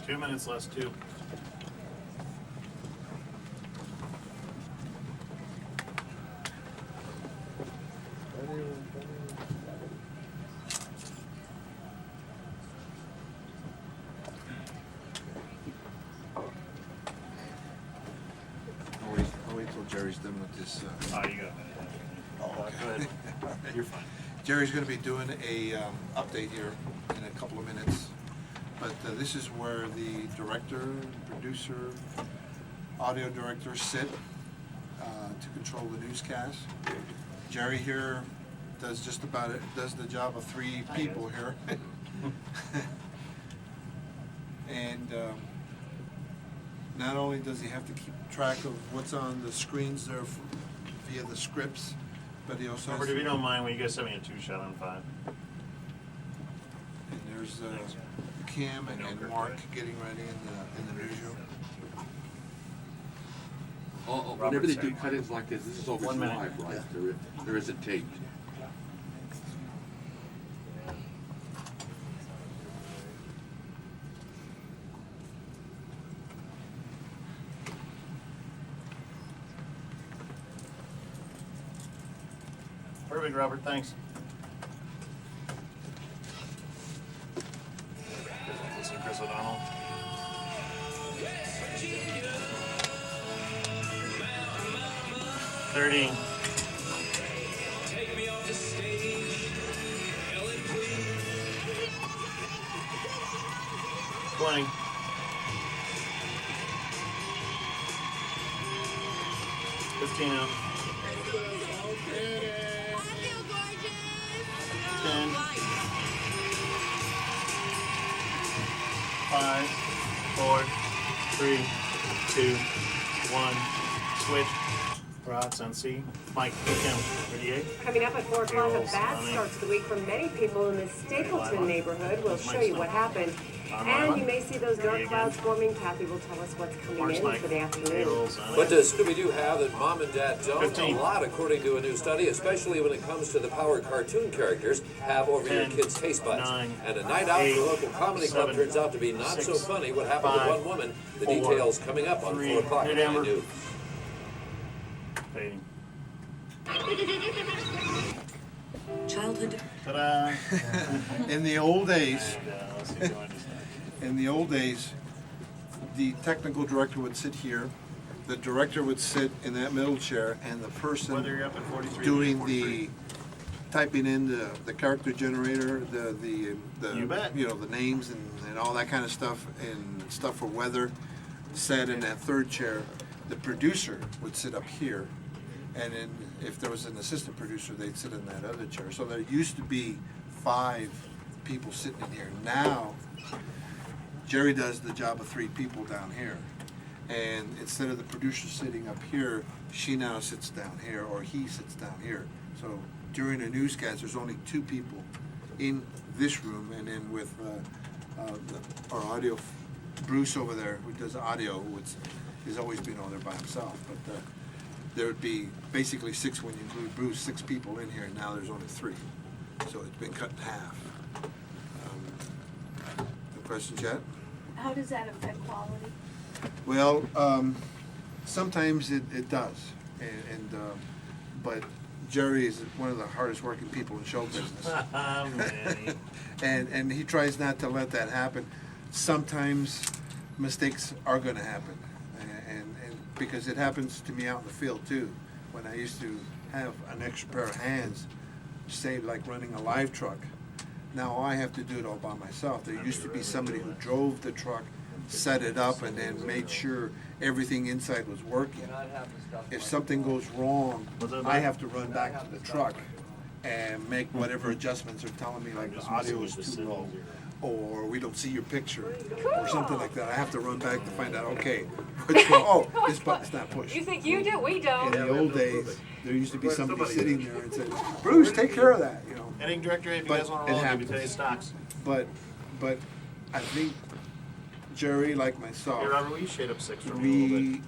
2 minutes less, too. I'll wait till Jerry's done with this. Oh, you got it. Oh, okay. Go ahead. You're fine. Jerry's going to be doing a update here in a couple of minutes. But this is where the director, producer, audio director sit to control the newscast. Jerry here does just about it, does the job of 3 people here. And not only does he have to keep track of what's on the screens there via the scripts, but he also has Robert, if to, you don't mind, will you guys send me a 2-shot on 5? and there's Thanks. Kim I know, and Kurt, Mark right? getting ready in the newsroom. Whenever they do saying. cut-ins like this is always 1 minute. live, right? There isn't tape. Perfect, Robert, thanks. Listen to Chris O'Donnell. $30. $20. $15 out. 10. 5, 4, 3, 2, 1. Switch. Rods on C. Mike, Kim, 38. Coming up at 4 o'clock, a Payrolls bad on start to the week for many people in the Stapleton neighborhood. We'll show you what happened. And you may see those dark clouds forming. Kathy will tell us what's coming in for the afternoon. Payrolls on What it. does Scooby-Doo have that Mom and Dad don't? 15. A lot, according to a new study, especially when it comes to the power cartoon characters have over your 10, kids' taste buds. 9, And a night out 8, at the local comedy club 7, turns out to be not 6, so funny. What happened 5, to one woman? The 4, details coming up on 3, 4 o'clock. hit at Amber. 9 News. Fading. Childhood. Ta-da! In the old days, And, let's see if you want to just- in the old days, the technical director would sit here, the director would sit in that middle chair, and the person Whether you're up at 43 doing 43. the typing in the character generator, You bet. you know, the names and all that kind of stuff, and stuff for weather, sat in that third chair. The producer would sit up here, and then if there was an assistant producer, they'd sit in that other chair. So there used to be 5 people sitting in here. Now, Jerry does the job of 3 people down here. And instead of the producer sitting up here, she now sits down here, or he sits down here. So during a newscast, there's only 2 people in this room, and then with our audio, Bruce over there, who does audio, which has always been over there by himself. But there would be basically 6 when you include Bruce, 6 people in here, and now there's only 3. So it's been cut in half. No questions yet? How does that affect quality? Well, sometimes it does, but Jerry is one of the hardest working people in show business, Manny. and he tries not to let that happen. Sometimes mistakes are going to happen, and because it happens to me out in the field too. When I used to have an extra pair of hands, say like running a live truck, now I have to do it all by myself. There used to be somebody who drove the truck, set it up, and then made sure everything inside was working. If something goes wrong, I have to run back to the truck and make whatever adjustments are telling me, like the audio is too low, or we don't see your picture, or something like that. I have to run back to find out, okay, which one, oh, this button's not pushed. You think you do? We In don't. the old days, there used to be somebody sitting there and said, Bruce, take care of that, you know. Editing director, if you But guys want it to roll, give me happens. today's stocks. But I think Jerry, like myself, Hey, Robert, will you shade up 6 for me a little bit? we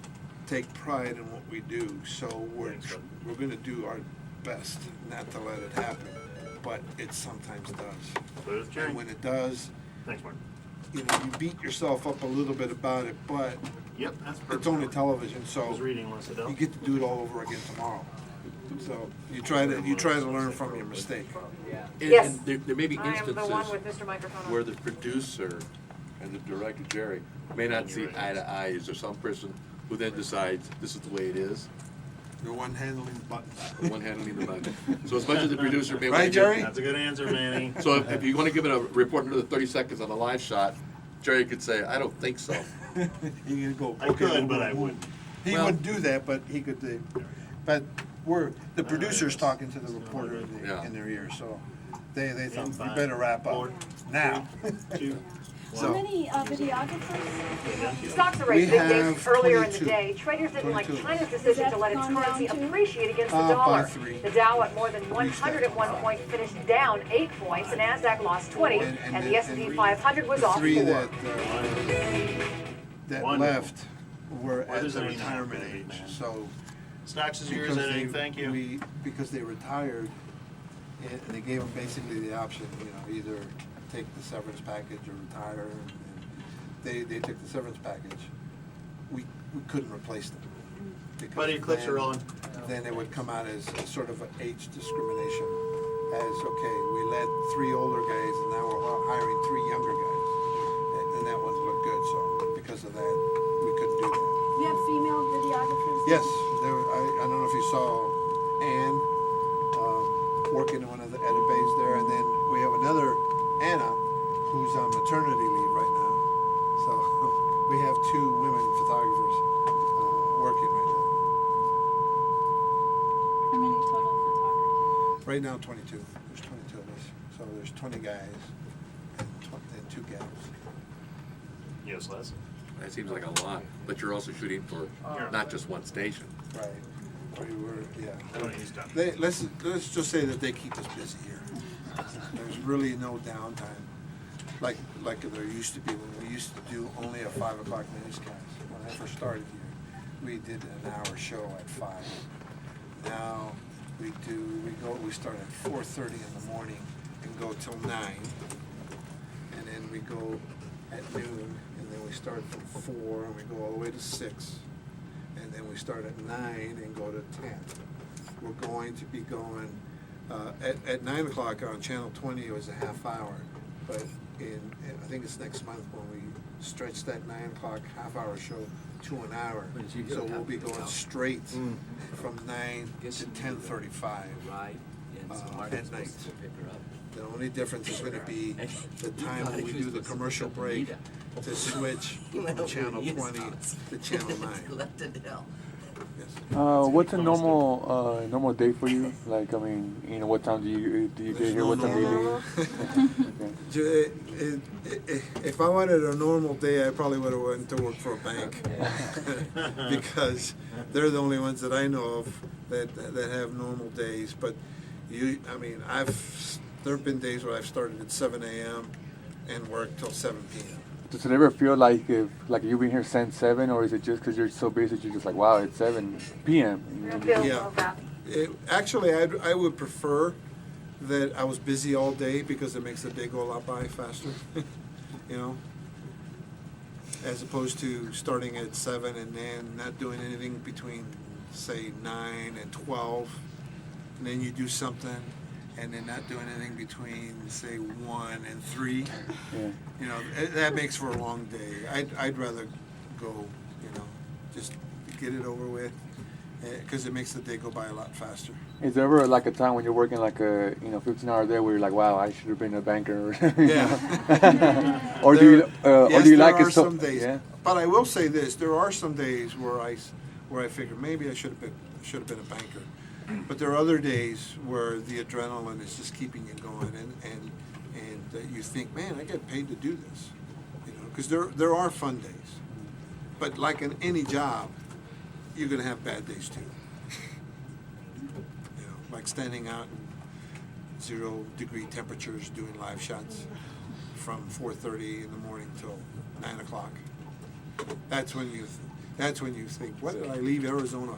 take pride in what we do, so we're gonna do our best not to let it happen, but it sometimes does. So does Jerry. And when it does, Thanks, Mark. you know, you beat yourself up a little bit about it, but Yep, that's perfect. it's only television, I so was reading Leslie you get to do it all over again tomorrow. So you try to learn from your mistake. Yes. And there may be I am the one instances with Mr. Microphone on. where the producer and the director, Jerry, may not see eye to eye. Is there some person who then decides this is the way it is? The one handling the buttons. The one handling the button. So as much as the producer may Right, want to Jerry? That's a good answer, Manny. So if you want to give it a report another 30 seconds on a live shot, Jerry could say, I don't think so. He could go. I okay, could, boom, but boom, I boom. wouldn't. He Well- wouldn't do that, but he could do. But the producer's talking to the reporter in, Yeah. in their ear, so they thought we Five, better wrap up four, now. 2, How many videographers? Stocks are We raised big days have earlier in the 22. day. Traders didn't like 22. China's decision to let its Has that currency gone down too? appreciate against the By dollar. 3. The Dow at more than 100 at one point finished down 8 points. The Nasdaq lost 20, and the S&P 500 was the off 3 4. that Wonderful. left were Why at does the it mean retirement that, age, man? so. Stocks is yours, because Eddie. they- Thank you. Because they retired, and they gave them basically the option, you know, either take the severance package or retire, and they took the severance package. We couldn't replace them. because Buddy, your clips then- are on. Then it would come out as a sort of an age discrimination, as, okay, we led 3 older guys, and now we're hiring 3 younger guys. And that wouldn't look good, so because of that, we couldn't do that. You have female videographers? Yes, I don't know if you saw Ann working in one of the edit bays there, and then we have another Anna who's on maternity leave right now. So we have 2 women photographers working right now. How many total photographers? Right now, 22. There's 22 of us. So there's 20 guys and 2 gals. Yes, Les. That seems like a lot, but you're also shooting for not just one station. Right. We were, yeah. Oh, he's done. Let's just say that they keep us busy here. There's really no downtime, like there used to be when we used to do only a 5 o'clock newscast. When I first started here, we did an hour show at 5. Now we start at 4:30 in the morning and go till 9, and then we go at noon, and then we start from 4 and we go all the way to 6. And then we start at 9 and go to 10. We're going to be going, at 9 o'clock on Channel 20, it was a half hour. But I think it's next month when we stretch that 9 o'clock half-hour show to an hour. So we'll be going straight from 9 to 10:35 at night. The only difference is going to be the time when we do the commercial break to switch from Channel 20 to Channel 9. Yes. What's a normal day for you? Like, I mean, you know, what time do you get There's here? no What time do you normal. leave? If I wanted a normal day, I probably would have went to work for a bank. Because they're the only ones that I know of that have normal days. But there have been days where I've started at 7 a.m. and worked till 7 p.m. Does it ever feel like you've been here since 7, or is it just because you're so busy you're just like, wow, it's 7 p.m. You know, Real Yeah. of that. Actually, I would prefer that I was busy all day because it makes the day go a lot by faster, you know, as opposed to starting at 7 and then not doing anything between, say, 9 and 12, and then you do something, and then not doing anything between, say, 1 and 3. Yeah. You know, that makes for a long day. I'd rather go, you know, just get it over with, because it makes the day go by a lot faster. Is there ever like a time when you're working like a 15-hour day where you're like, wow, I should have been a banker? Yeah. Or do you Yes, like there it are so? some days. Yeah. But I will say this: there are some days where I figure maybe I should have been a banker. But there are other days where the adrenaline is just keeping you going, and you think, man, I get paid to do this, you know, because there are fun days. But like in any job, you're going to have bad days too. You know, like standing out in 0-degree temperatures doing live shots from 4:30 in the morning till 9 o'clock. That's when you think, why did I leave Arizona?